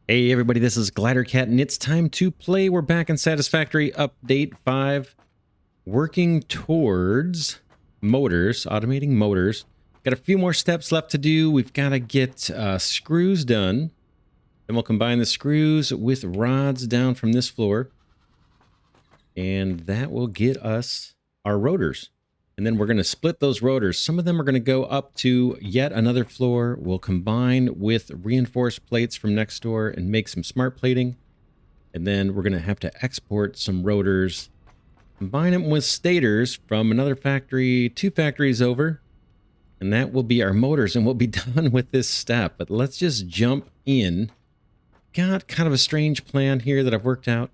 Hey everybody, this is Glidercat and it's time to play. We're back in Satisfactory Update 5, working towards motors, automating motors. Got a few more steps left to do. We've got to get screws done. Then we'll combine the screws with rods down from this floor. And that will get us our rotors. And then we're going to split those rotors. Some of them are going to go up to yet another floor. We'll combine with reinforced plates from next door and make some smart plating. And then we're going to have to export some rotors, combine them with stators from another factory, 2 factories over. And that will be our motors, and we'll be done with this step. But let's just jump in. Got kind of a strange plan here that I've worked out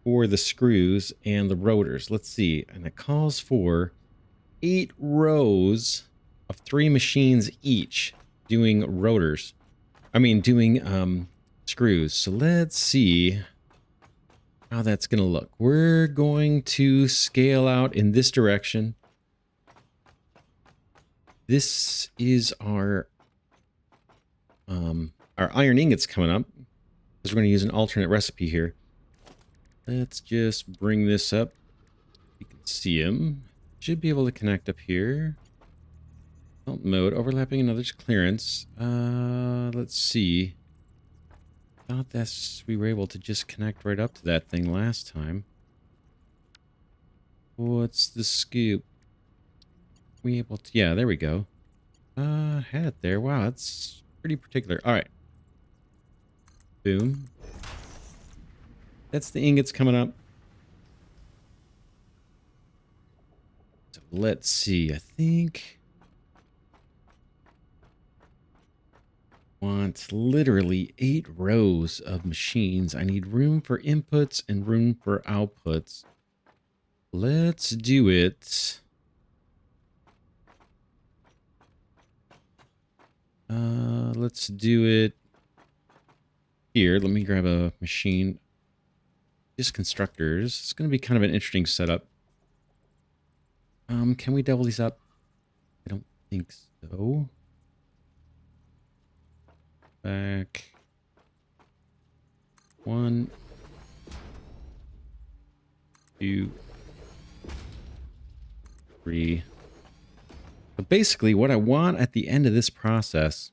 for the screws and the rotors. Let's see. And it calls for 8 rows of 3 machines each doing rotors. Doing screws. So let's see how that's going to look. We're going to scale out in this direction. This is our iron ingots coming up, because we're going to use an alternate recipe here. Let's just bring this up. You can see them. Should be able to connect up here. Belt mode, overlapping another's clearance. Let's see. Thought we were able to just connect right up to that thing last time. What's the scoop? We able to? Yeah, there we go. Had it there. Wow, that's pretty particular. All right. Boom. That's the ingots coming up. So let's see. I think want literally 8 rows of machines. I need room for inputs and room for outputs. Let's do it. Let's do it here. Let me grab a machine. Just constructors. It's going to be kind of an interesting setup. Can we double these up? I don't think so. Back. 1, 2, 3. But basically, what I want at the end of this process,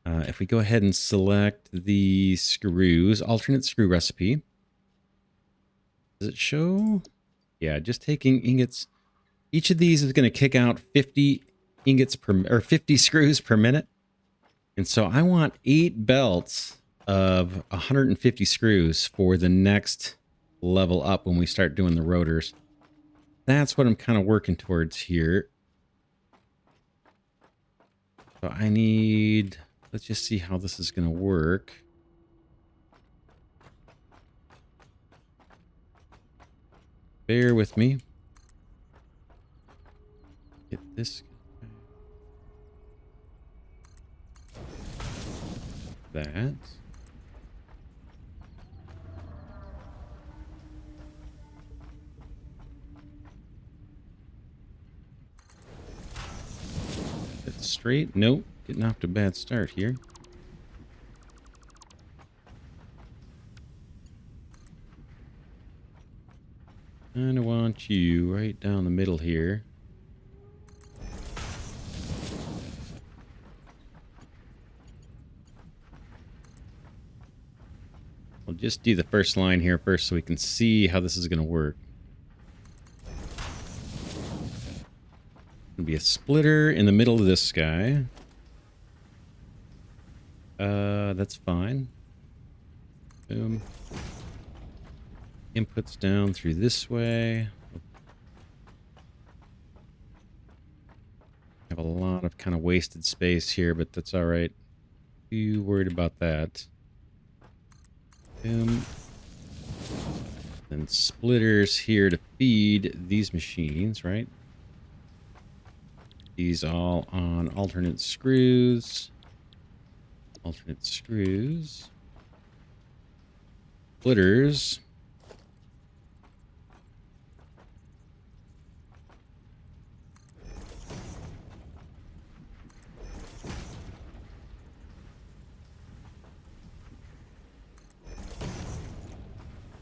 if we go ahead and select the screws, alternate screw recipe. Does it show? Yeah, just taking ingots. Each of these is going to kick out 50 ingots or 50 screws per minute. And so I want 8 belts of 150 screws for the next level up when we start doing the rotors. That's what I'm kind of working towards here. So I need, let's just see how this is going to work. Bear with me. Get this. That. That's straight. Nope. Getting off to a bad start here. And I want you right down the middle here. We'll just do the first line here first so we can see how this is going to work. Be a splitter in the middle of this guy. That's fine. Boom. Inputs down through this way. Have a lot of kind of wasted space here, but that's all right. Too worried about that. Boom. Then splitters here to feed these machines, right? These all on alternate screws. Alternate screws. Splitters.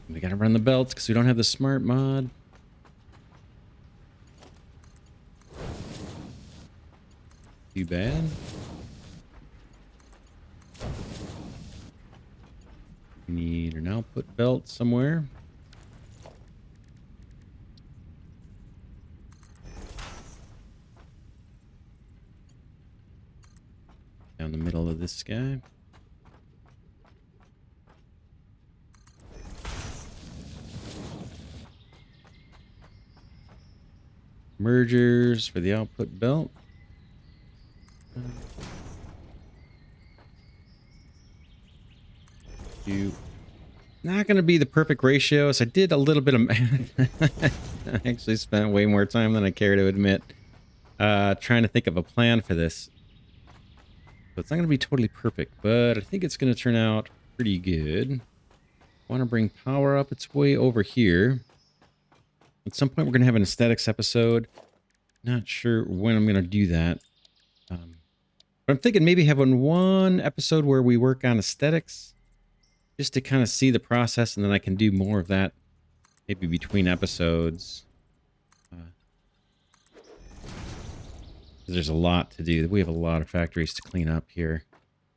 We gotta run the belts because we don't have the smart mod. Too bad. We need an output belt somewhere. Down the middle of this guy. Mergers for the output belt. Not going to be the perfect ratio, so I did a little bit of math. I actually spent way more time than I care to admit trying to think of a plan for this. So it's not going to be totally perfect, but I think it's going to turn out pretty good. Want to bring power up its way over here. At some point, we're going to have an aesthetics episode. Not sure when I'm going to do that. But I'm thinking maybe having one episode where we work on aesthetics, just to kind of see the process, and then I can do more of that maybe between episodes. There's a lot to do. We have a lot of factories to clean up here,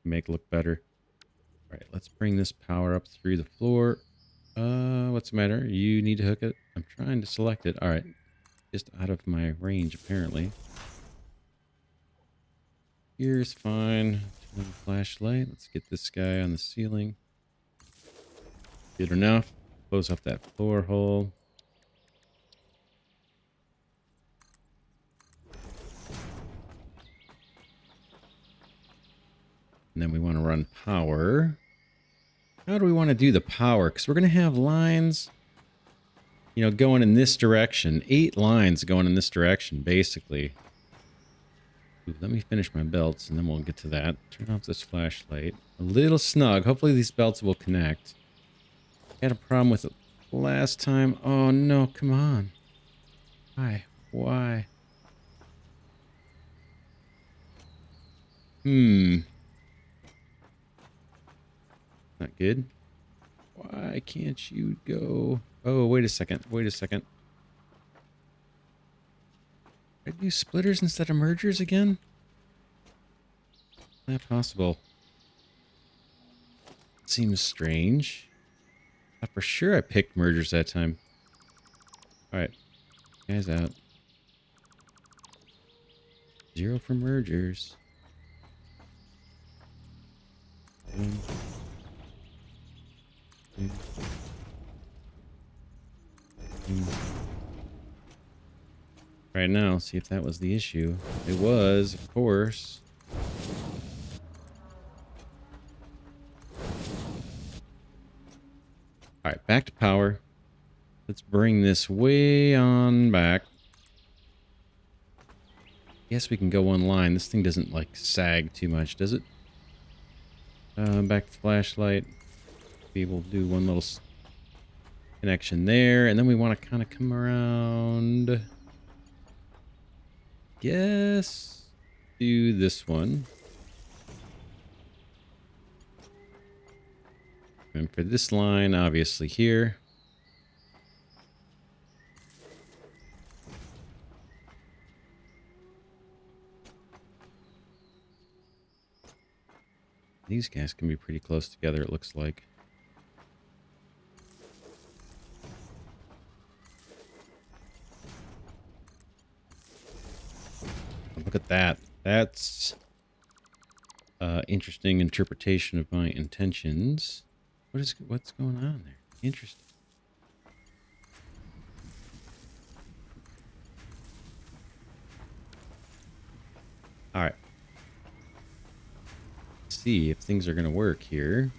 make it look better. All right, let's bring this power up through the floor. What's the matter? You need to hook it? I'm trying to select it. All right, just out of my range, apparently. Here's fine. Turn the flashlight. Let's get this guy on the ceiling. Good enough. Close off that floor hole. And then we want to run power. How do we want to do the power? Because we're going to have lines, you know, going in this direction. 8 lines going in this direction, basically. Ooh, let me finish my belts, and then we'll get to that. Turn off this flashlight. A little snug. Hopefully these belts will connect. Had a problem with it last time. Oh, no. Come on. Why? Why? Not good. Why can't you go? Oh, wait a second. Wait a second. Did I do splitters instead of mergers again? Not possible. Seems strange. For sure I picked mergers that time. Alright. Guys out. 0 for mergers. Right now, see if that was the issue. It was, of course. Alright, back to power. Let's bring this way on back. Guess we can go one line. This thing doesn't, like, sag too much, does it? Back to the flashlight. We'll do one little connection there, and then we want to kind of come around. Guess do this one. And for this line, obviously here. These guys can be pretty close together, it looks like. Look at that. That's interesting interpretation of my intentions. What's going on there? Interesting. All right. Let's see if things are going to work here.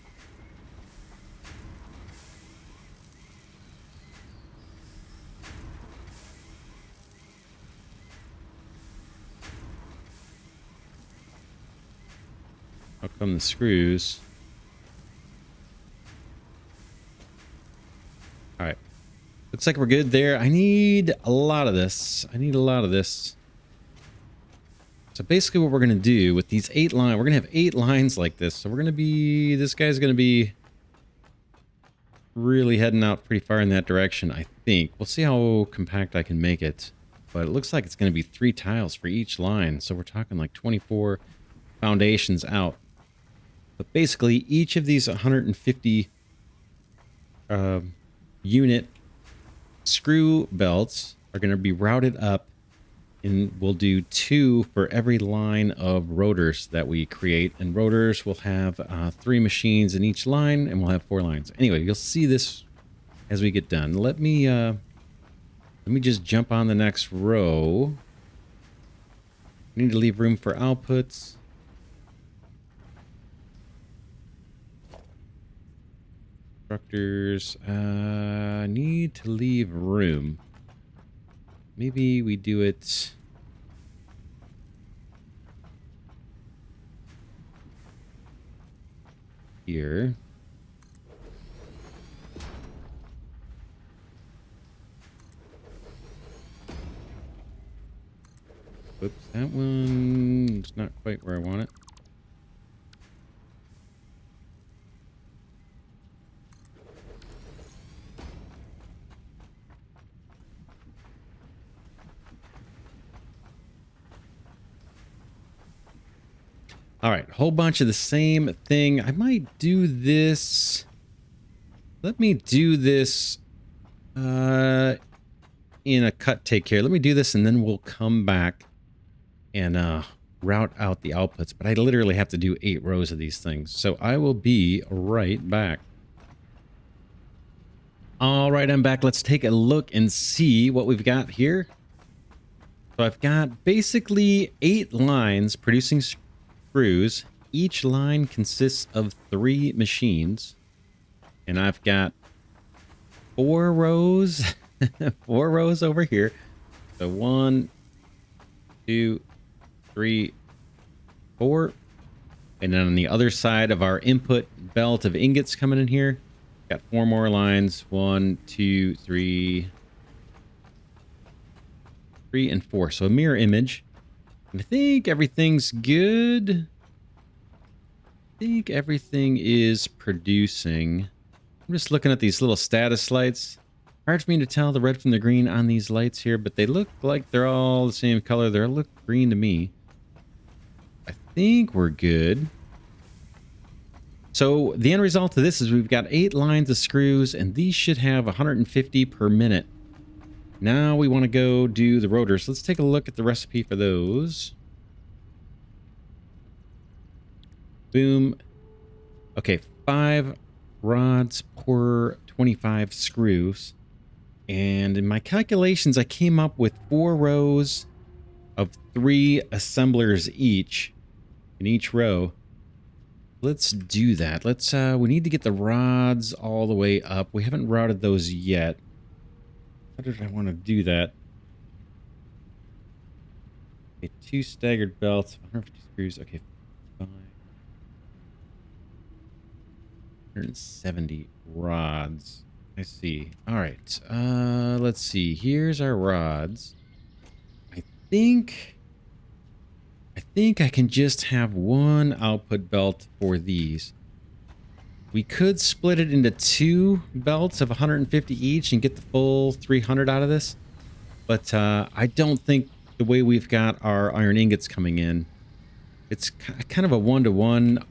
How come the screws? All right. Looks like we're good there. I need a lot of this. So basically what we're going to do with these 8 lines, we're going to have 8 lines like this. So we're going to be, this guy's going to be really heading out pretty far in that direction, I think. We'll see how compact I can make it. But it looks like it's going to be 3 tiles for each line. So we're talking like 24 foundations out. But basically, each of these 150 unit screw belts are going to be routed up, and we'll do 2 for every line of rotors that we create. And rotors will have 3 machines in each line, and we'll have 4 lines. Anyway, you'll see this as we get done. Let me just jump on the next row. We need to leave room for outputs. Constructors need to leave room. Maybe we do it here. Oops, that one's not quite where I want it. All right, whole bunch of the same thing. I might do this. Let me do this in a cut take here. Let me do this and then we'll come back and route out the outputs. But I literally have to do 8 rows of these things. So I will be right back. All right, I'm back. Let's take a look and see what we've got here. So I've got basically 8 lines producing screws. Each line consists of 3 machines. And I've got 4 rows, 4 rows over here. So 1, 2, 3, 4. And then on the other side of our input belt of ingots coming in here, got 4 more lines. 1, 2, 3, 3, and 4. So a mirror image. And I think everything's good. I think everything is producing. I'm just looking at these little status lights. Hard for me to tell the red from the green on these lights here, but they look like they're all the same color. They look green to me. I think we're good. So the end result of this is we've got 8 lines of screws, and these should have 150 per minute. Now we want to go do the rotors. Let's take a look at the recipe for those. Boom. Okay, 5 rods per 25 screws. And in my calculations, I came up with 4 rows of 3 assemblers each in each row. Let's do that. Let's we need to get the rods all the way up. We haven't routed those yet. How did I want to do that? Okay, 2 staggered belts, 150 screws. Okay, 570 rods. I see. All right. Let's see. Here's our rods. I think I can just have 1 output belt for these. We could split it into 2 belts of 150 each and get the full 300 out of this. But I don't think the way we've got our iron ingots coming in, it's kind of a 1-to-1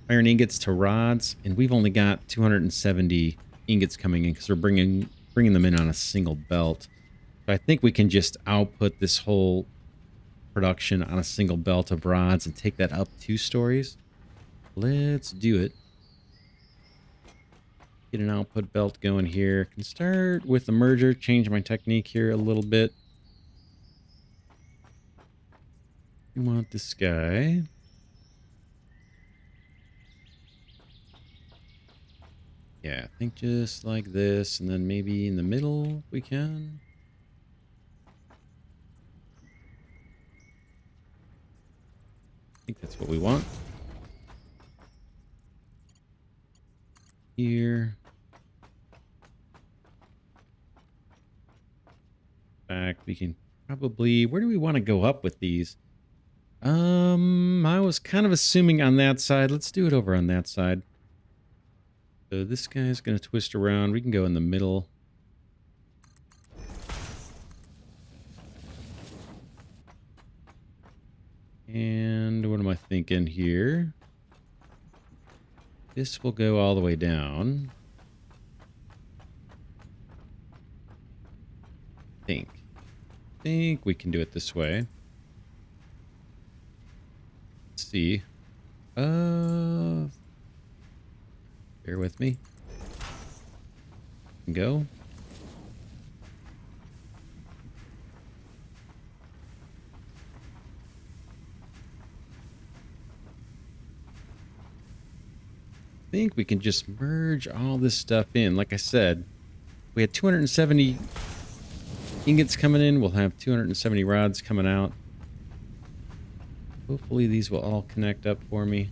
iron ingots to rods, and we've only got 270 ingots coming in because we're bringing them in on a single belt. So I think we can just output this whole production on a single belt of rods and take that up 2 stories. Let's do it. Get an output belt going here. Can start with the merger, change my technique here a little bit. We want this guy. Yeah, I think just like this, and then maybe in the middle we can. I think that's what we want. Here. Back, we can probably, where do we want to go up with these? I was kind of assuming on that side. Let's do it over on that side. So this guy's going to twist around. We can go in the middle. And what am I thinking here? This will go all the way down. Think we can do it this way. Let's see. Bear with me. Go. I think we can just merge all this stuff in. Like I said, we had 270 ingots coming in. We'll have 270 rods coming out. Hopefully these will all connect up for me.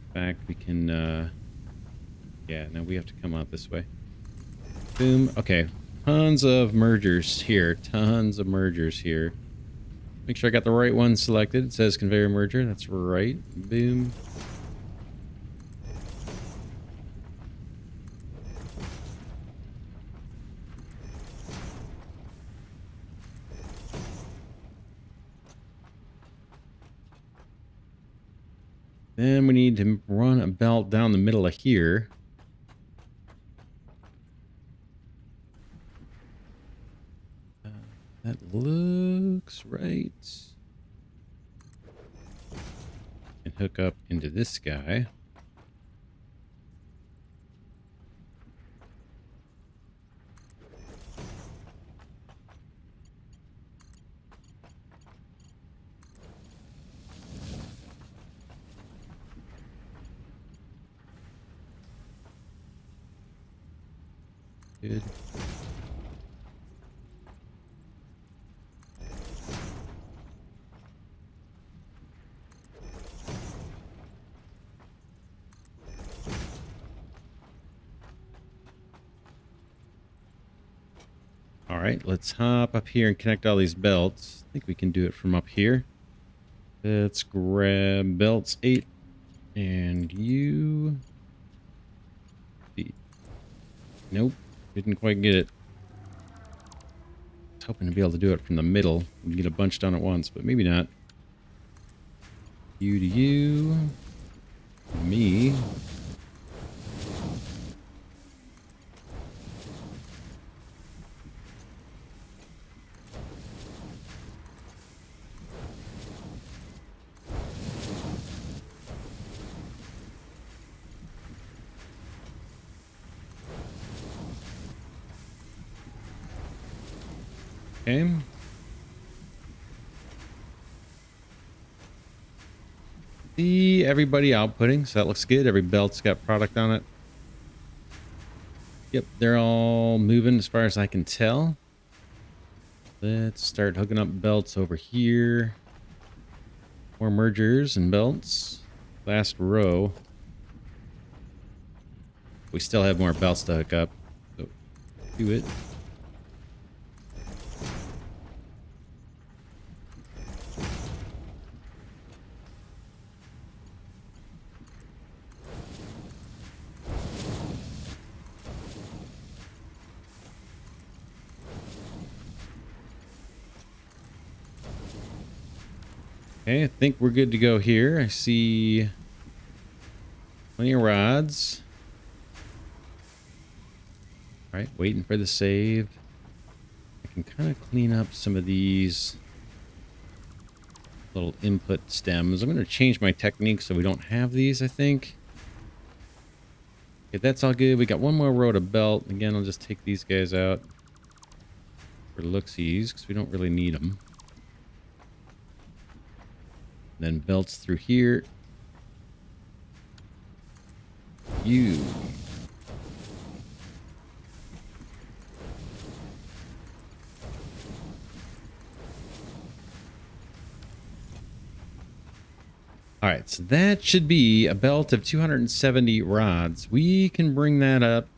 In fact, we can, yeah, now we have to come out this way. Boom. Okay. Tons of mergers here. Tons of mergers here. Make sure I got the right one selected. It says conveyor merger. That's right. Boom. Then we need to run a belt down the middle of here. That looks right. And hook up into this guy. Good. All right, let's hop up here and connect all these belts. I think we can do it from up here. Let's grab belts 8 and you. Nope, didn't quite get it. I was hoping to be able to do it from the middle and get a bunch done at once, but maybe not. You to you. Me. Okay. See everybody outputting, so that looks good. Every belt's got product on it. Yep, they're all moving as far as I can tell. Let's start hooking up belts over here. More mergers and belts. Last row. We still have more belts to hook up, so do it. Okay, I think we're good to go here. I see plenty of rods. All right, waiting for the save. I can kind of clean up some of these little input stems. I'm going to change my technique so we don't have these, I think. Okay, that's all good. We got one more row to belt. Again, I'll just take these guys out for looksies because we don't really need them. Then belts through here. You. All right, so that should be a belt of 270 rods. We can bring that up.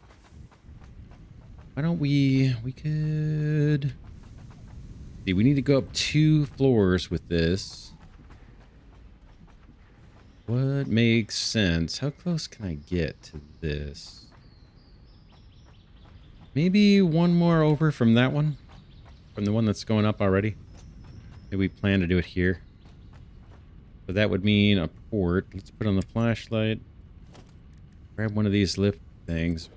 Why don't we could see, we need to go up 2 floors with this. What makes sense? How close can I get to this? Maybe one more over from that one? From the one that's going up already? Maybe we plan to do it here. So that would mean a port. Let's put on the flashlight. Grab one of these lift things.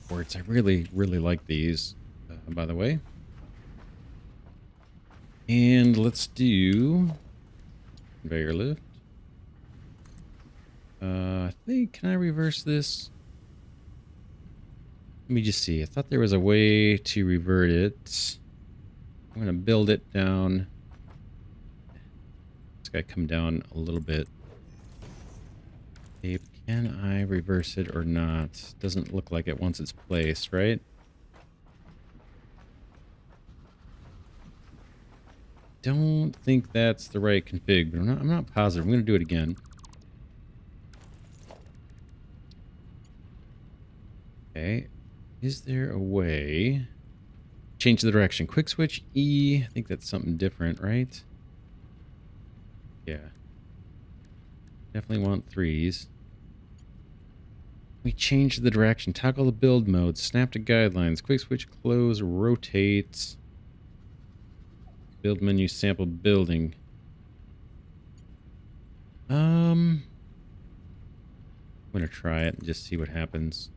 Ports. I really, really like these, by the way. And let's do conveyor lift. I think, can I reverse this? Let me just see. I thought there was a way to revert it. I'm going to build it down. It's got to come down a little bit. Okay, can I reverse it or not? Doesn't look like it once it's placed, right? Don't think that's the right config, but I'm not positive. I'm going to do it again. Okay. Is there a way? Change the direction. Quick switch E. I think that's something different, right? Yeah. Definitely want threes. We change the direction. Toggle the build mode. Snap to guidelines. Quick switch close. Rotate. Build menu sample building. I'm gonna try it and just see what happens.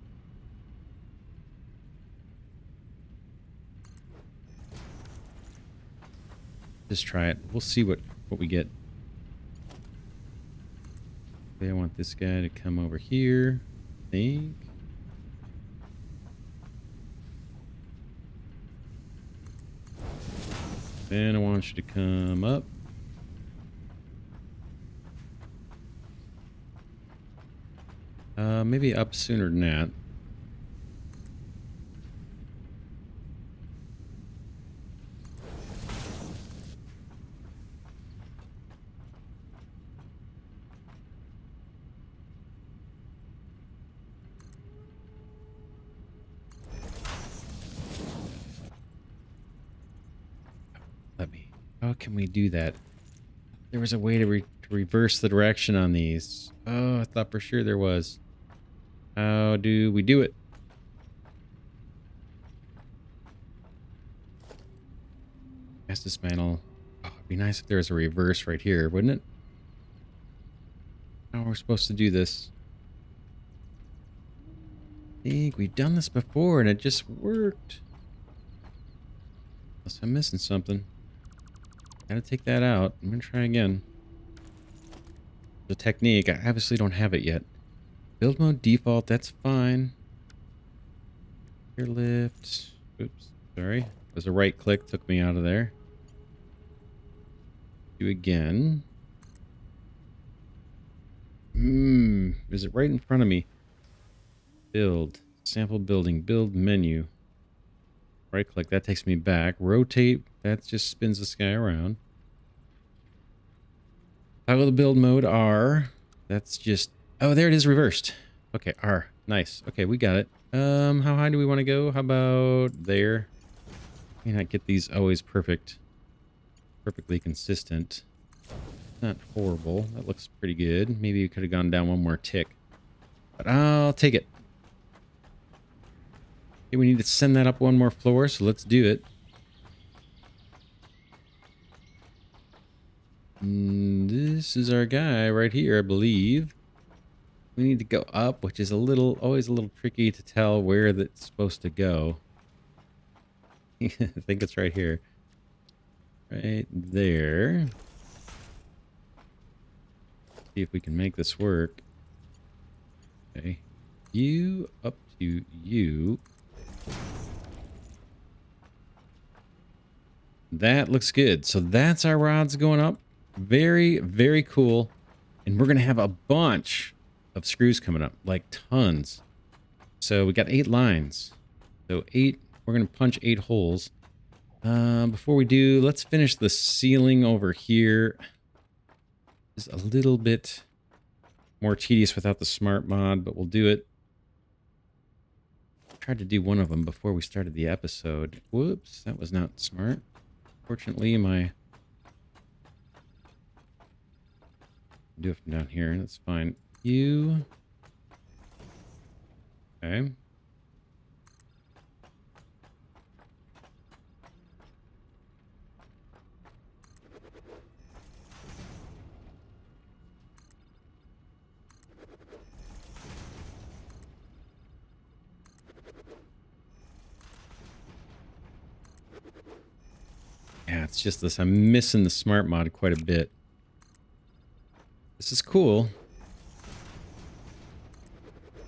Just try it. We'll see what we get. Okay, I want this guy to come over here. I think. Then I want you to come up. Maybe up sooner than that. How can we do that? There was a way to reverse the direction on these. Oh, I thought for sure there was. How do we do it? Gas dismantle. Oh, it'd be nice if there was a reverse right here, wouldn't it? How are we supposed to do this? I think we've done this before and it just worked. Unless I'm missing something. Gotta take that out. I'm gonna try again. The technique, I obviously don't have it yet. Build mode default, that's fine. Airlift. Oops, sorry. There's a right click, took me out of there. Do again. Is it right in front of me? Build. Sample building. Build menu. Right click, that takes me back. Rotate, that just spins this guy around. Toggle the build mode, R. That's just... Oh, there it is reversed. Okay, R. Nice. Okay, we got it. How high do we want to go? How about there? May not get these always perfect. Perfectly consistent. Not horrible. That looks pretty good. Maybe we could have gone down one more tick. But I'll take it. Okay, we need to send that up one more floor, so let's do it. This is our guy right here, I believe. We need to go up, which is always a little tricky to tell where that's supposed to go. I think it's right here. Right there. See if we can make this work. Okay. You up to you. That looks good. So that's our rods going up. Very, very cool. And we're going to have a bunch of screws coming up, like tons. So we got 8 lines. So 8, we're going to punch 8 holes. Before we do, let's finish the ceiling over here. It's a little bit more tedious without the smart mod, but we'll do it. Tried to do one of them before we started the episode. Whoops, that was not smart. Fortunately, my Do it from down here. That's fine. You. Okay. Yeah, it's just this. I'm missing the smart mod quite a bit. This is cool.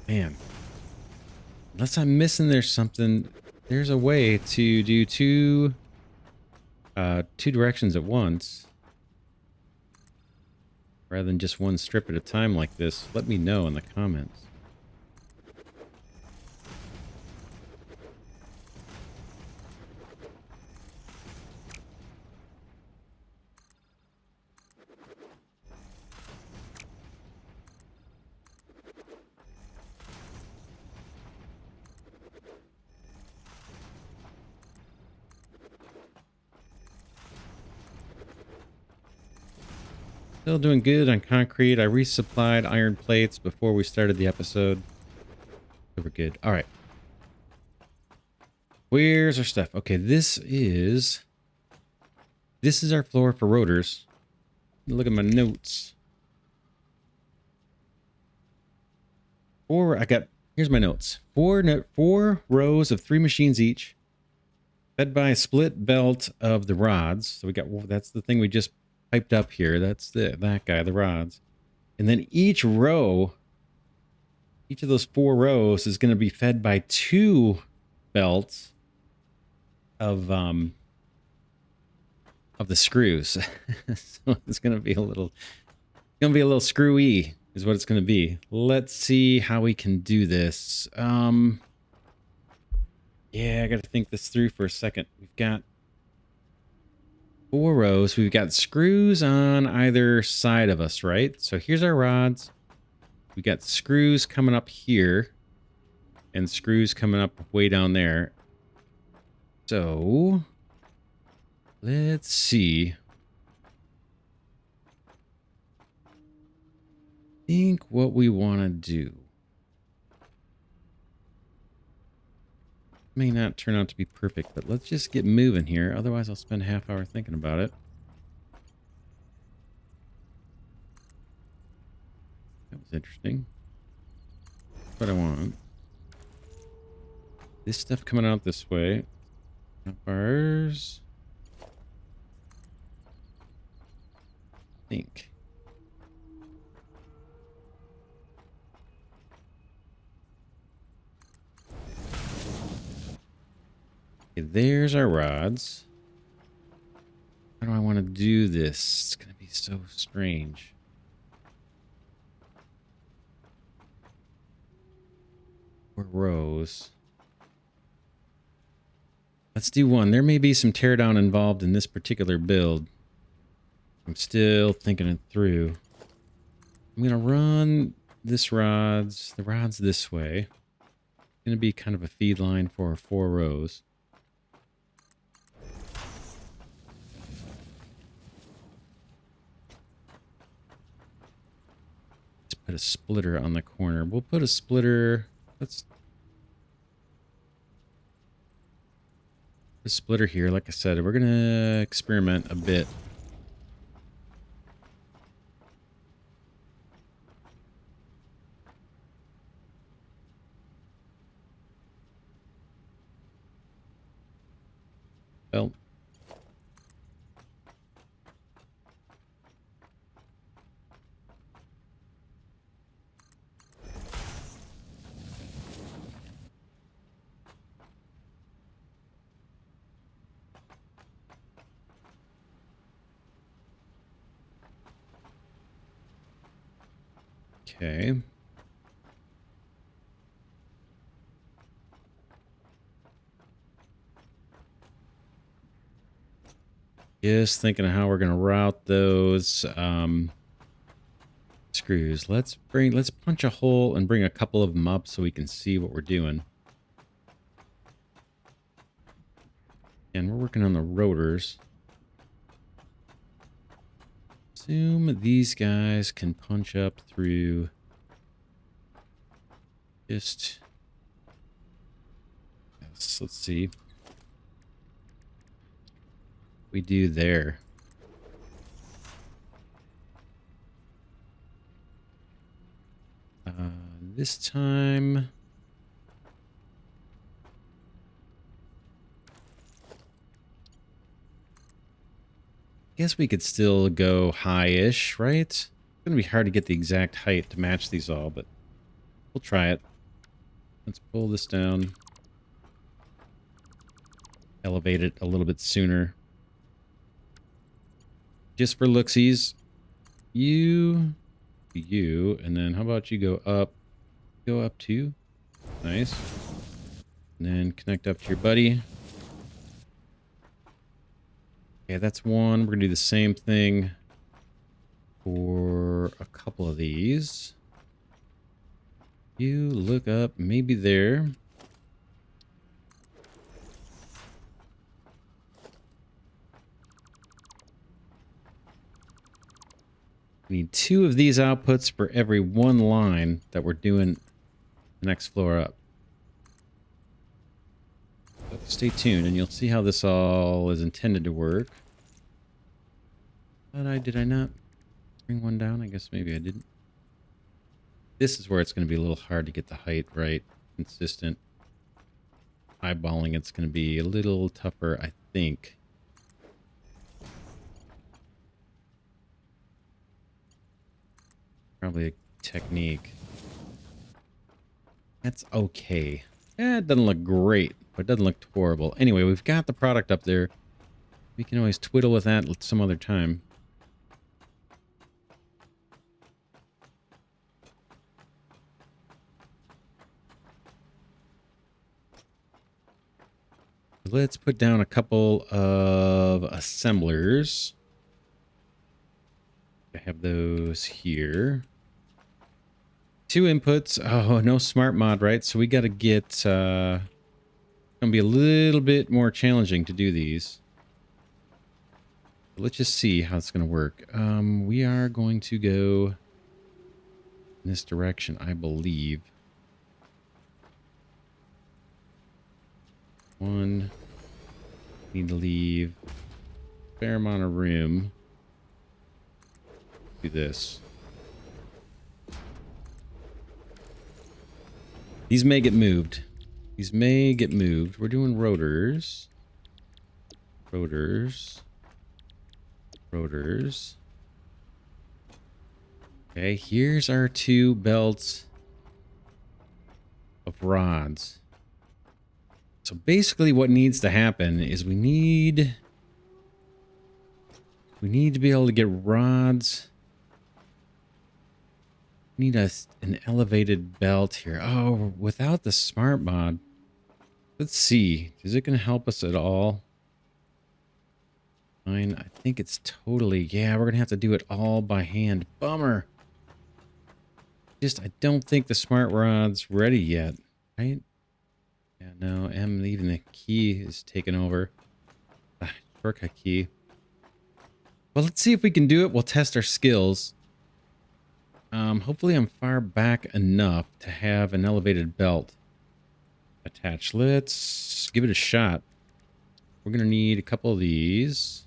Man. Unless I'm missing there's something. There's a way to do two directions at once. Rather than just one strip at a time like this. Let me know in the comments. Still doing good on concrete. I resupplied iron plates before we started the episode. So we're good. All right. Where's our stuff? Okay, this is our floor for rotors. Look at my notes. Here's my notes. Four rows of 3 machines each, fed by a split belt of the rods. So we got, that's the thing we just piped up here. That's that guy, the rods. And then each of those 4 rows is going to be fed by 2 belts of the screws. So it's going to be a little screwy is what it's going to be. Let's see how we can do this. Yeah, I got to think this through for a second. We've got 4 rows. We've got screws on either side of us, right? So here's our rods. We got screws coming up here and screws coming up way down there. So let's see. I think what we want to do may not turn out to be perfect, but let's just get moving here. Otherwise, I'll spend a half hour thinking about it. That was interesting. That's what I want. This stuff coming out this way. Bars. I think. Okay, there's our rods. How do I want to do this? It's going to be so strange. Four rows. Let's do one. There may be some teardown involved in this particular build. I'm still thinking it through. I'm going to run the rods this way. It's going to be kind of a feed line for 4 rows. Let's put a splitter on the corner. We'll put a splitter. Let's put a splitter here. Like I said, we're going to experiment a bit. Well, okay. Just thinking of how we're going to route those screws. Let's punch a hole and bring a couple of them up so we can see what we're doing. And we're working on the rotors. assume these guys can punch up through just... Yes, let's see. We do there. This time... guess we could still go high-ish, right? It's going to be hard to get the exact height to match these all, but we'll try it. Let's pull this down. Elevate it a little bit sooner. Just for looksies. You, and then how about you go up? Go up too. Nice. And then connect up to your buddy. Okay, that's one. We're going to do the same thing for a couple of these. You look up, maybe there. We need 2 of these outputs for every 1 line that we're doing the next floor up. So stay tuned and you'll see how this all is intended to work. Did I not bring one down? I guess maybe I didn't. This is where it's going to be a little hard to get the height right, consistent. Eyeballing it's going to be a little tougher, I think. Probably a technique. That's okay. It doesn't look great, but it doesn't look horrible. Anyway, we've got the product up there. We can always twiddle with that some other time. Let's put down a couple of assemblers. I have those here. 2 inputs. Oh, no smart mod, right? So we got to get... it's going to be a little bit more challenging to do these. Let's just see how it's going to work. We are going to go in this direction, I believe. 1. Need to leave a fair amount of room. Do this. These may get moved. These may get moved. We're doing rotors. Rotors. Rotors. Okay, here's our 2 belts of rods. So basically what needs to happen is we need to be able to get rods. We need an elevated belt here. Oh, without the smart mod. Let's see. Is it going to help us at all? Fine. I think it's totally... yeah, we're going to have to do it all by hand. Bummer. I don't think the smart rod's ready yet. Right? Yeah, no, even the key is taken over. Shortcut key. Well, let's see if we can do it. We'll test our skills. Hopefully I'm far back enough to have an elevated belt attached. Let's give it a shot. We're going to need a couple of these.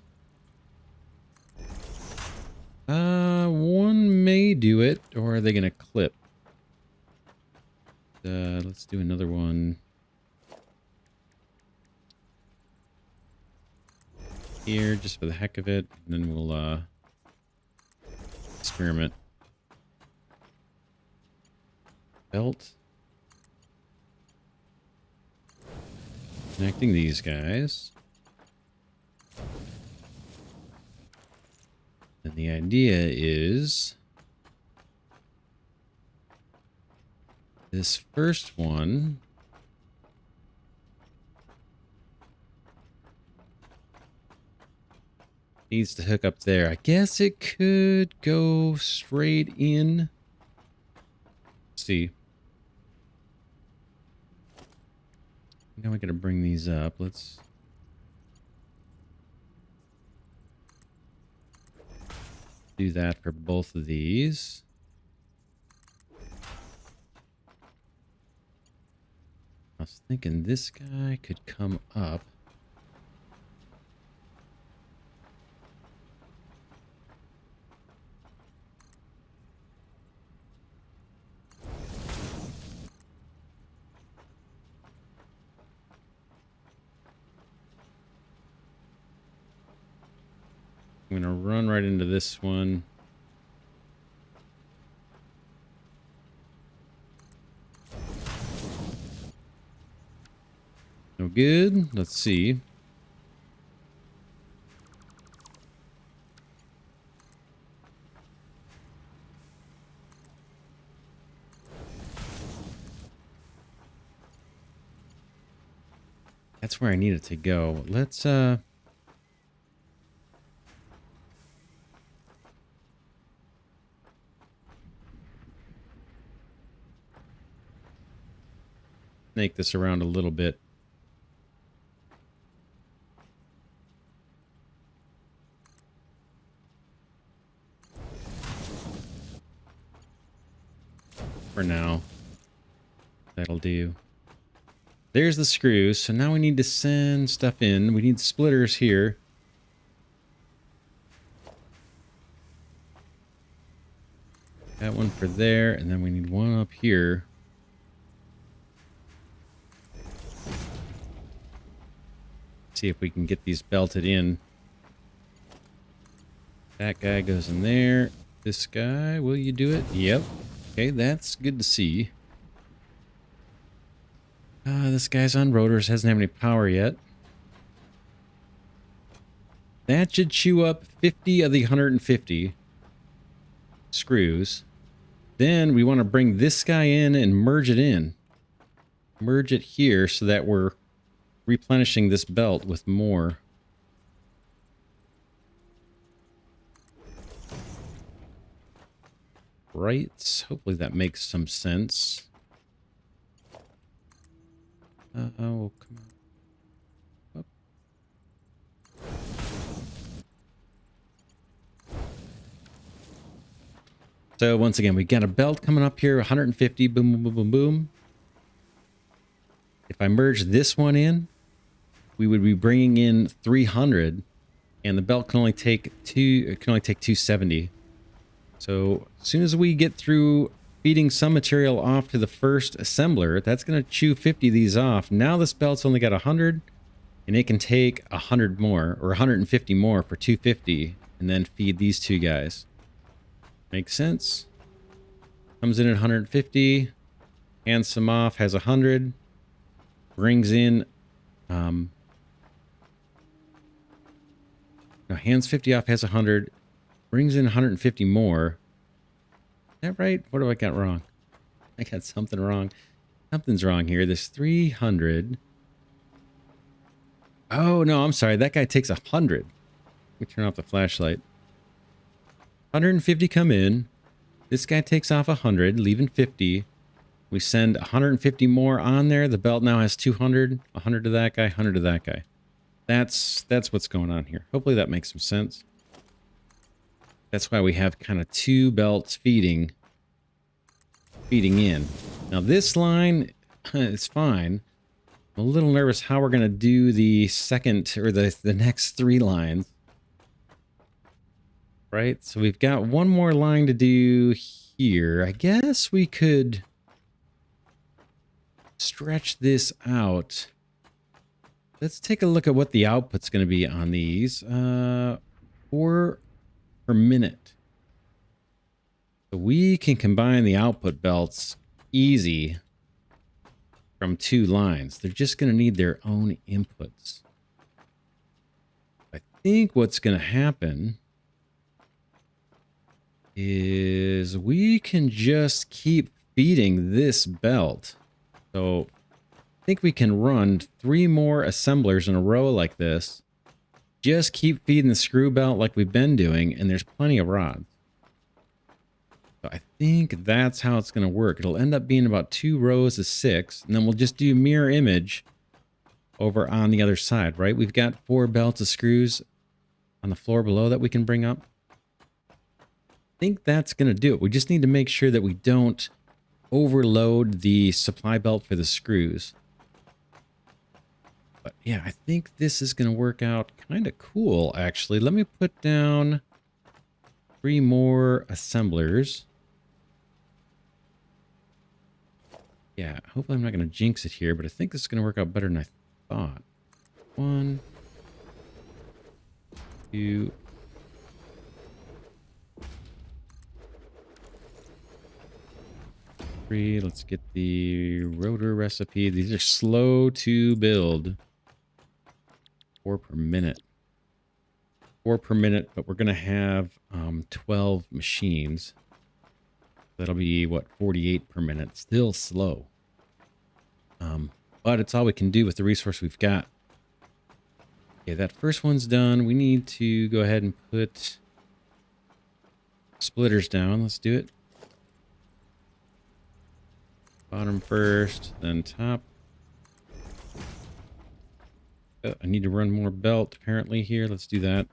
One may do it, or are they going to clip? Let's do another one. Here, just for the heck of it, and then we'll experiment. Belt. Connecting these guys. And the idea is this first one needs to hook up there. I guess it could go straight in. Let's see. Now we gotta bring these up. Do that for both of these. I was thinking this guy could come up. I'm going to run right into this one. No good. Let's see. That's where I need it to go. Let's snake this around a little bit. For now. That'll do. There's the screws. So now we need to send stuff in. We need splitters here. That one for there, and then we need one up here. See if we can get these belted in. That guy goes in there. This guy, will you do it? Yep. Okay, that's good to see. This guy's on rotors, hasn't have any power yet. That should chew up 50 of the 150 screws. Then we want to bring this guy in and merge it in. Merge it here so that we're replenishing this belt with more. Right. Hopefully that makes some sense. Oh, come on. Oh. So once again, we got a belt coming up here, 150, boom, boom, boom, boom, boom. If I merge this one in, we would be bringing in 300, and the belt can only take 270. So as soon as we get through feeding some material off to the first assembler, that's going to chew 50 of these off. Now this belt's only got 100, and it can take 100 more, or 150 more for 250, and then feed these two guys. Makes sense? Comes in at 150, hands some off, has 100, brings in, no, hands 50 off, has 100, brings in 150 more. Is that right? What have I got wrong? I got something wrong. Something's wrong here. This 300. Oh, no, I'm sorry. That guy takes 100. Let me turn off the flashlight. 150 come in. This guy takes off 100, leaving 50. We send 150 more on there. The belt now has 200. 100 to that guy, 100 to that guy. That's what's going on here. Hopefully that makes some sense. That's why we have kind of two belts feeding in. Now this line is fine. I'm a little nervous how we're going to do the second or the next three lines. Right? So we've got one more line to do here. I guess we could stretch this out. Let's take a look at what the output's going to be on these. 4 per minute. So we can combine the output belts easy from 2 lines. They're just going to need their own inputs. I think what's going to happen is we can just keep feeding this belt. So I think we can run 3 more assemblers in a row like this. Just keep feeding the screw belt like we've been doing, and there's plenty of rods. So I think that's how it's going to work. It'll end up being about 2 rows of 6, and then we'll just do mirror image over on the other side, right? We've got 4 belts of screws on the floor below that we can bring up. think that's going to do it. We just need to make sure that we don't overload the supply belt for the screws. But yeah, I think this is going to work out kind of cool, actually. Let me put down 3 more assemblers. Yeah, hopefully I'm not going to jinx it here, but I think this is going to work out better than I thought. 1, 2, 3. Let's get the rotor recipe. These are slow to build. 4 per minute. 4 per minute, but we're going to have 12 machines. That'll be, what, 48 per minute. Still slow. But it's all we can do with the resource we've got. Okay, that first one's done. We need to go ahead and put splitters down. Let's do it. Bottom first, then top. Oh, I need to run more belt apparently here. Let's do that.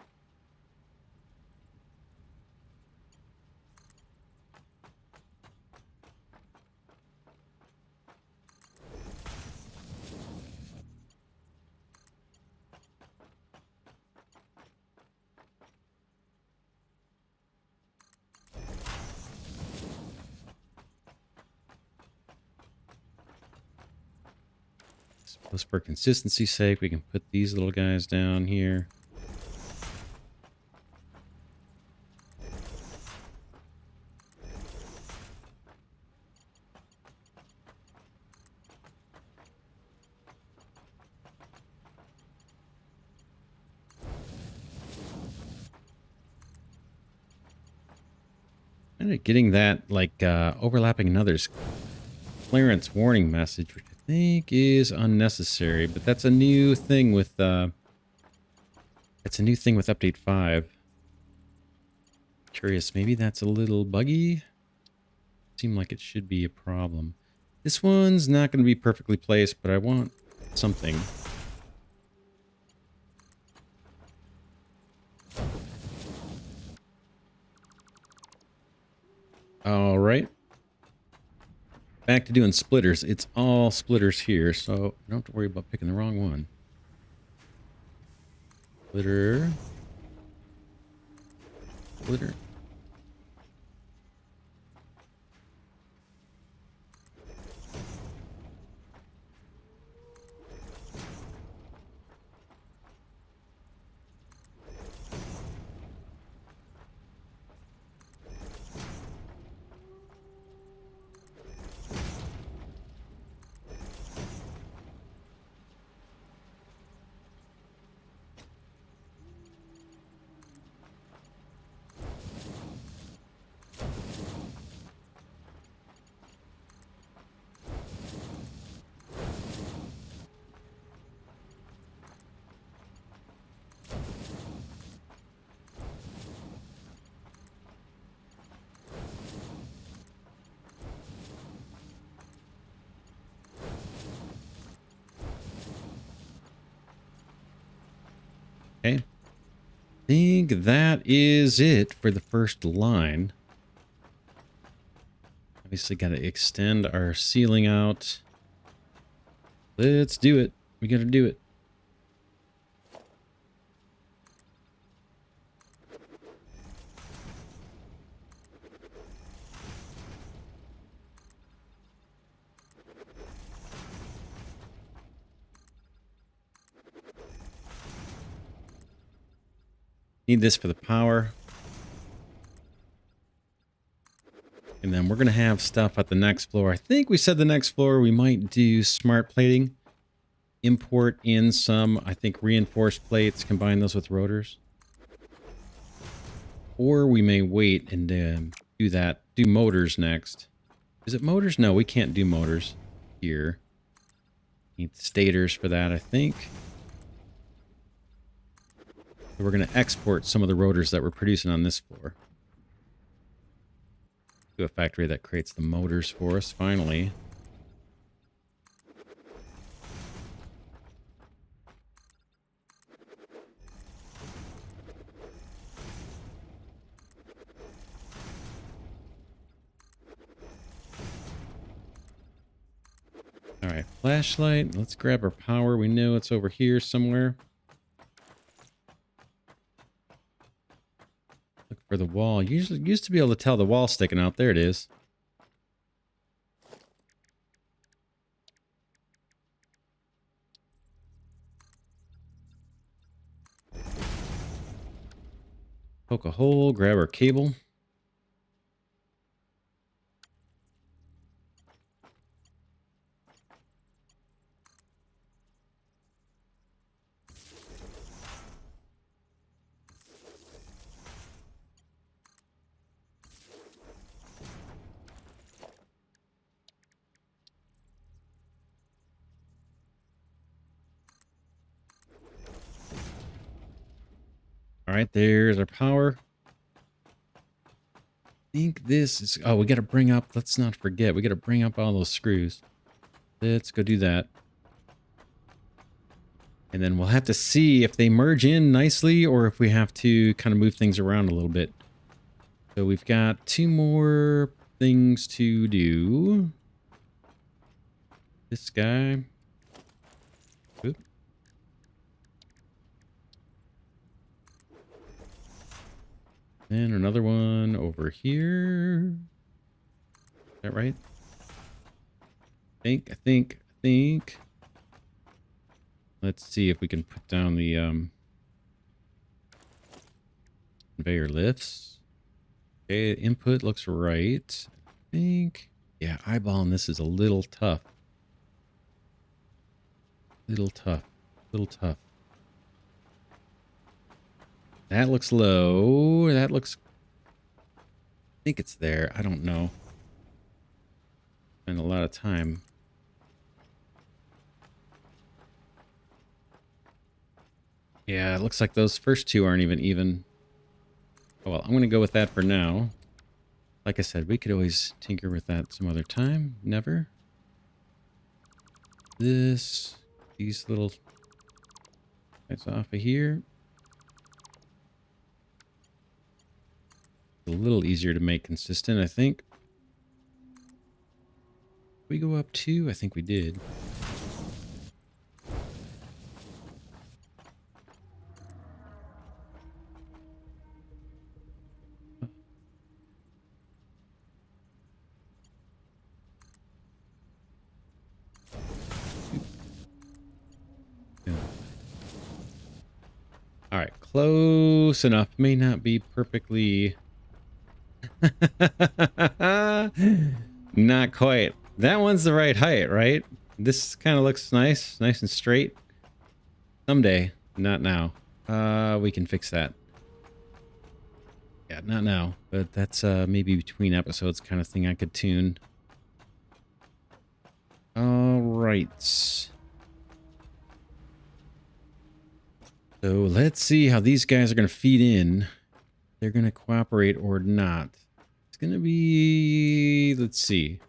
Just for consistency's sake, we can put these little guys down here. Kind of getting that, like, overlapping another's clearance warning message, which I think is unnecessary, but that's a new thing with, it's a new thing with update 5. Curious, maybe that's a little buggy? Seemed like it should be a problem. This one's not going to be perfectly placed, but I want something. All right. Back to doing splitters. It's all splitters here, so you don't have to worry about picking the wrong one. Splitter. Splitter. Okay. I think that is it for the first line. Obviously got to extend our ceiling out. Let's do it. We got to do it. Need this for the power. And then we're going to have stuff at the next floor. I think we said the next floor we might do smart plating. Import in some, I think, reinforced plates. Combine those with rotors. Or we may wait and do that. Do motors next. Is it motors? No, we can't do motors here. Need stators for that, I think. So we're going to export some of the rotors that we're producing on this floor to a factory that creates the motors for us, finally. right, flashlight. Let's grab our power. We know it's over here somewhere. Look for the wall. Usually used to be able to tell the wall sticking out. There it is. Poke a hole, grab our cable. All right, there's our power. I think this is... Oh, we got to bring up... Let's not forget. We got to bring up all those screws. Let's go do that. And then we'll have to see if they merge in nicely or if we have to kind of move things around a little bit. So we've got 2 more things to do. This guy. Oop. And another one over here. Is that right? I think. Let's see if we can put down the conveyor lifts. Okay, input looks right. I think. Yeah, eyeballing this is a little tough. Little tough. That looks low. That looks... I think it's there. I don't know. Spend a lot of time. Yeah, it looks like those first 2 aren't even. Oh, well, I'm going to go with that for now. Like I said, we could always tinker with that some other time. Never. These little... That's off of here. A little easier to make consistent, I think. We go up 2? I think we did. All right, close enough. May not be perfectly... Not quite. That one's the right height, right? This kind of looks nice and straight. Someday, not now. We can fix that. Yeah, not now, but that's maybe between episodes kind of thing I could tune. All right. So let's see how these guys are going to feed in. They're going to cooperate or not. It's going to be, let's see.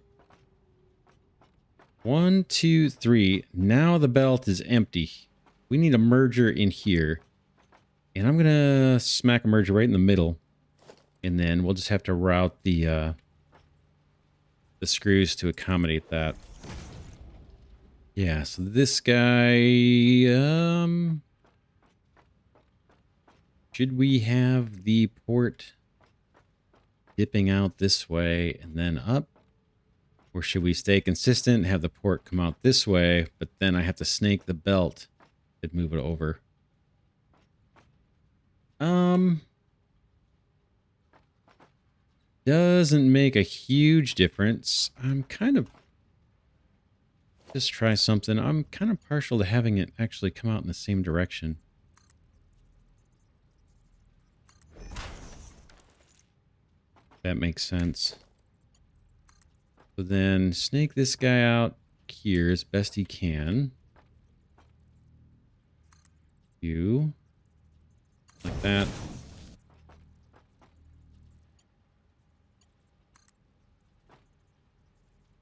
1, 2, 3. Now the belt is empty. We need a merger in here. And I'm going to smack a merger right in the middle. And then we'll just have to route the screws to accommodate that. Yeah, so this guy, should we have the port dipping out this way and then up? Or should we stay consistent and have the port come out this way, but then I have to snake the belt and move it over? Doesn't make a huge difference. I'm kind of... Just try something. I'm kind of partial to having it actually come out in the same direction. That makes sense. So then snake this guy out here as best he can. You. Like that.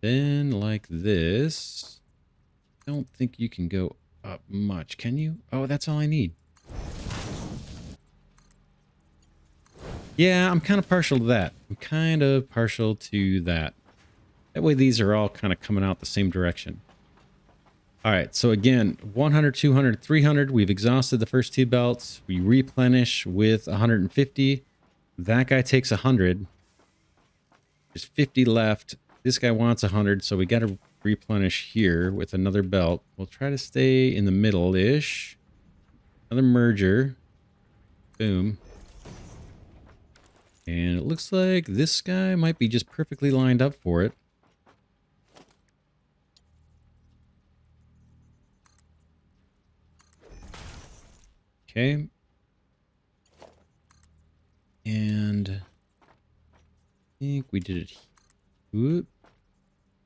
Then like this. I don't think you can go up much, can you? Oh, that's all I need. Yeah, I'm kind of partial to that. That way these are all kind of coming out the same direction. All right, so again, 100, 200, 300. We've exhausted the first two belts. We replenish with 150. That guy takes 100. There's 50 left. This guy wants 100, so we got to replenish here with another belt. We'll try to stay in the middle-ish. Another merger. Boom. And it looks like this guy might be just perfectly lined up for it. Okay. And I think we did it. Whoop.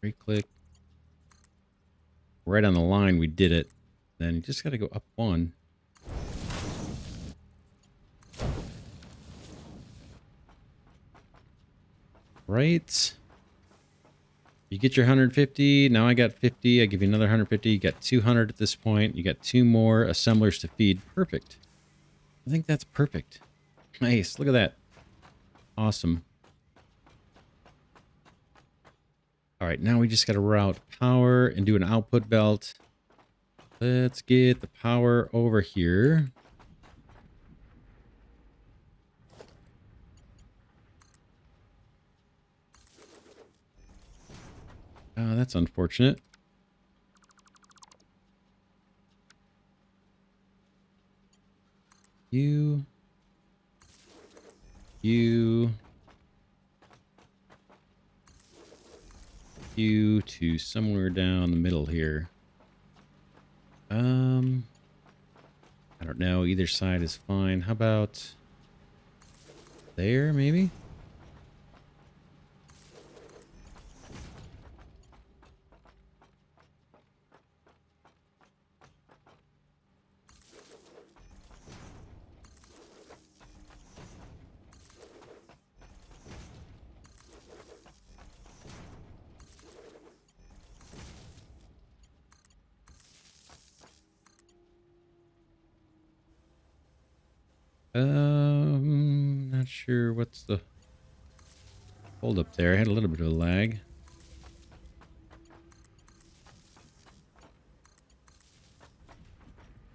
Right click. Right on the line, we did it. Then you just got to go up one. Right. You get your 150. Now I got 50. I give you another 150. You got 200 at this point. You got 2 more assemblers to feed. Perfect. I think that's perfect. Nice. Look at that. Awesome. All right, now we just got to route power and do an output belt. Let's get the power over here. That's unfortunate. You to somewhere down the middle here. I don't know. Either side is fine. How about there, maybe? Not sure what's the hold up there. I had a little bit of a lag.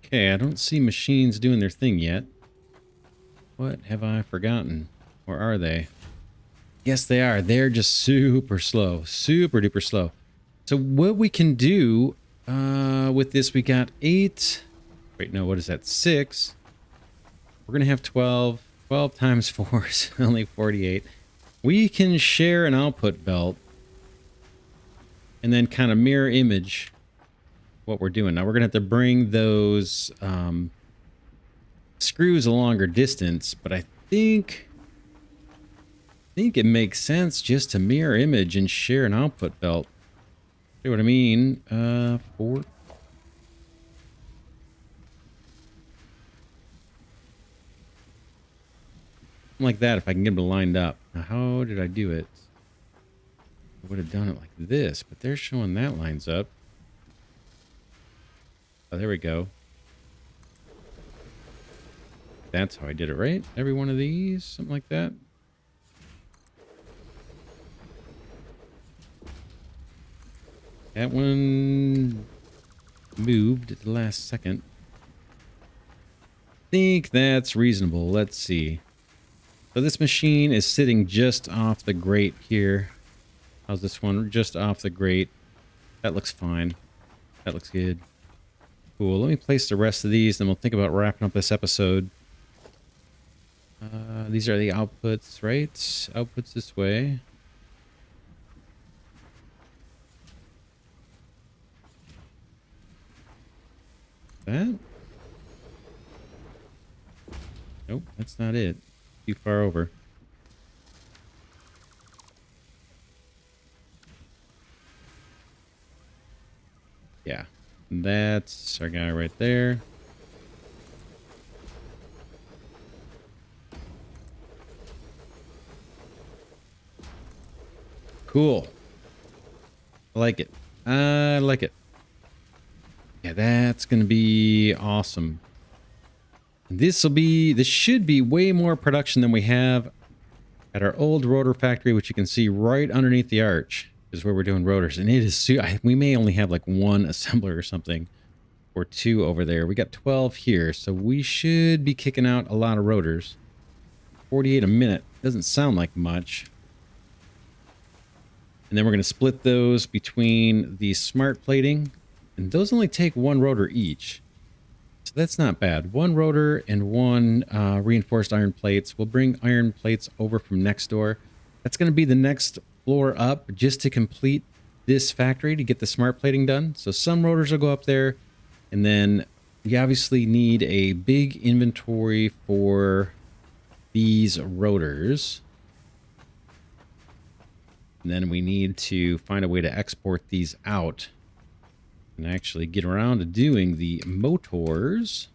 Okay, I don't see machines doing their thing yet. What have I forgotten? Or are they? Yes, they are. They're just super slow. Super duper slow. So what we can do with this, we got 8. Wait, no, what is that? 6. We're going to have 12. 12 times 4 is only 48. We can share an output belt and then kind of mirror image what we're doing. Now we're going to have to bring those screws a longer distance, but I think it makes sense just to mirror image and share an output belt. See what I mean? 4. Like that if I can get them lined up. Now, how did I do it? I would have done it like this, but they're showing that lines up. Oh, there we go. That's how I did it, right? Every one of these, something like that. That one moved at the last second. I think that's reasonable. Let's see. So this machine is sitting just off the grate here. How's this one? Just off the grate. That looks fine. That looks good. Cool. Let me place the rest of these, then we'll think about wrapping up this episode. These are the outputs, right? Outputs this way. That? Nope, that's not it. Too far over. Yeah, that's our guy right there. Cool. I like it. I like it. Yeah, that's going to be awesome. This should be way more production than we have at our old rotor factory, which you can see right underneath the arch. is where we're doing rotors. And it is, we may only have like one assembler or something, or two over there. We got 12 here, so we should be kicking out a lot of rotors. 48 a minute. Doesn't sound like much. And then we're going to split those between the smart plating. And those only take one rotor each. So that's not bad. One rotor and one reinforced iron plates. We'll bring iron plates over from next door. That's going to be the next floor up just to complete this factory to get the smart plating done. So some rotors will go up there. And then we obviously need a big inventory for these rotors. And then we need to find a way to export these out and actually get around to doing the motors,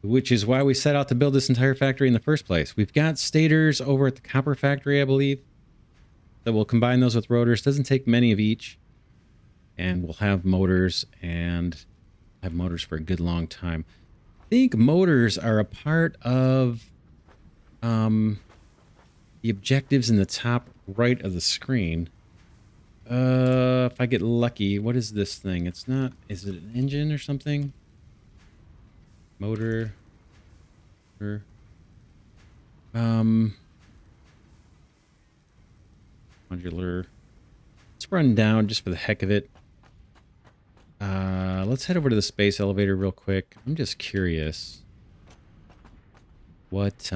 which is why we set out to build this entire factory in the first place. We've got stators over at the copper factory, I believe. So we'll combine those with rotors. Doesn't take many of each. And we'll have motors and have motors for a good long time. I think motors are a part of the objectives in the top right of the screen. If I get lucky, what is this thing? It's not, is it an engine or something? Motor. Modular. Let's run down just for the heck of it. Let's head over to the space elevator real quick. I'm just curious what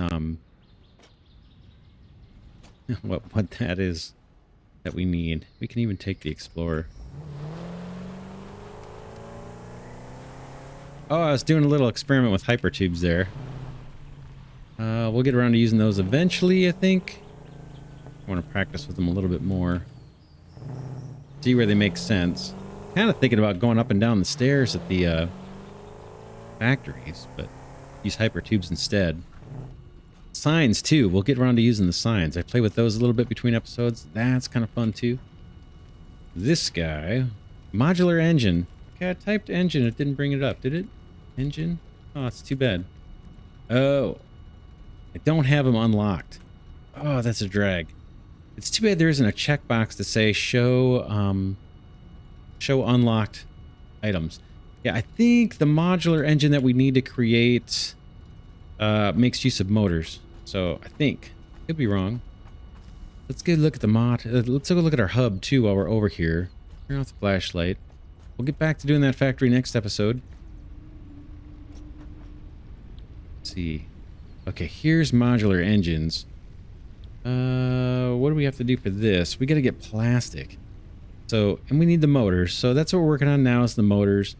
what that is that we need. We can even take the Explorer. Oh, I was doing a little experiment with hypertubes there. We'll get around to using those eventually, I think. I want to practice with them a little bit more. See where they make sense. Kind of thinking about going up and down the stairs at the factories, but use hypertubes instead. Signs, too. We'll get around to using the signs. I play with those a little bit between episodes. That's kind of fun, too. This guy. Modular Engine. Okay, I typed engine. It didn't bring it up, did it? Engine? Oh, it's too bad. Oh. I don't have them unlocked. Oh, that's a drag. It's too bad there isn't a checkbox to say show unlocked items. Yeah, I think the modular engine that we need to create makes use of motors. So I think. Could be wrong. Let's go look at the mod. Let's go look at our hub too while we're over here. Turn off the flashlight. We'll get back to doing that factory next episode. Let's see. Okay, here's modular engines. What do we have to do for this? We got to get plastic. So, and we need the motors. So that's what we're working on now is the motors.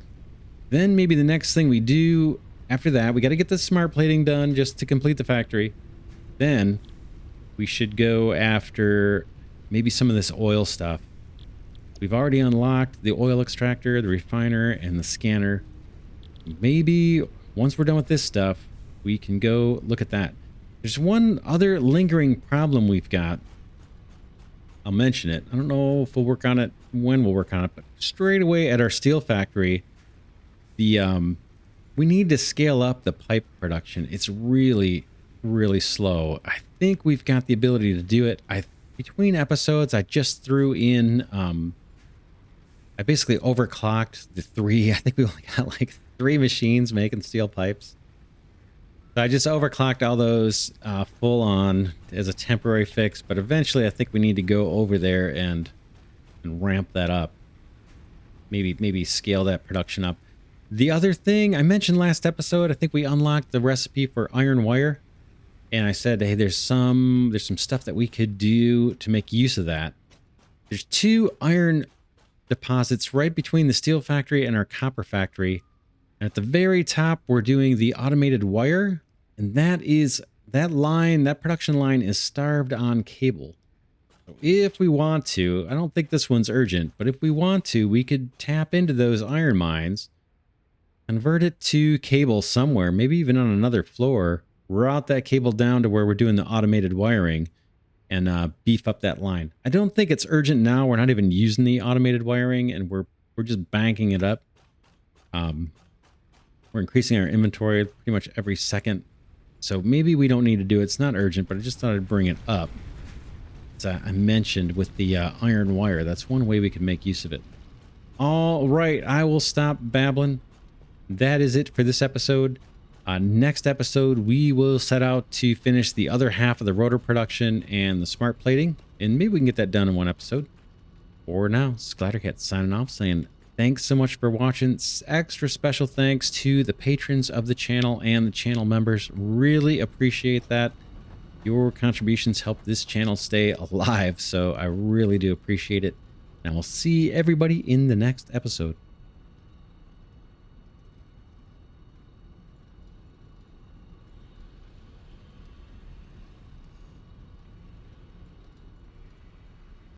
Then maybe the next thing we do after that, we got to get the smart plating done just to complete the factory. Then we should go after maybe some of this oil stuff. We've already unlocked the oil extractor, the refiner, and the scanner. Maybe once we're done with this stuff, we can go look at that. There's one other lingering problem we've got. I'll mention it. I don't know if we'll work on it, when we'll work on it, but straight away at our steel factory, we need to scale up the pipe production. It's really, really slow. I think we've got the ability to do it. Between episodes, I just threw in, I basically overclocked the 3. I think we only got like 3 machines making steel pipes. So I just overclocked all those full on as a temporary fix, but eventually I think we need to go over there and ramp that up. Maybe scale that production up. The other thing I mentioned last episode, I think we unlocked the recipe for iron wire, and I said, hey, there's some stuff that we could do to make use of that. There's 2 iron deposits right between the steel factory and our copper factory. And at the very top, we're doing the automated wire, and that production line is starved on cable. So if we want to, I don't think this one's urgent, but if we want to, we could tap into those iron mines, convert it to cable somewhere, maybe even on another floor, route that cable down to where we're doing the automated wiring, and beef up that line. I don't think it's urgent now. We're not even using the automated wiring, and we're just banking it up. We're increasing our inventory pretty much every second. So maybe we don't need to do it. It's not urgent, but I just thought I'd bring it up. that I mentioned with the iron wire. That's one way we can make use of it. All right, I will stop babbling. That is it for this episode. Next episode, we will set out to finish the other half of the rotor production and the smart plating, and maybe we can get that done in one episode. For now, it's Glidercat signing off, saying thanks so much for watching. Extra special thanks to the patrons of the channel and the channel members. Really appreciate that. Your contributions help this channel stay alive, so I really do appreciate it. And we'll see everybody in the next episode.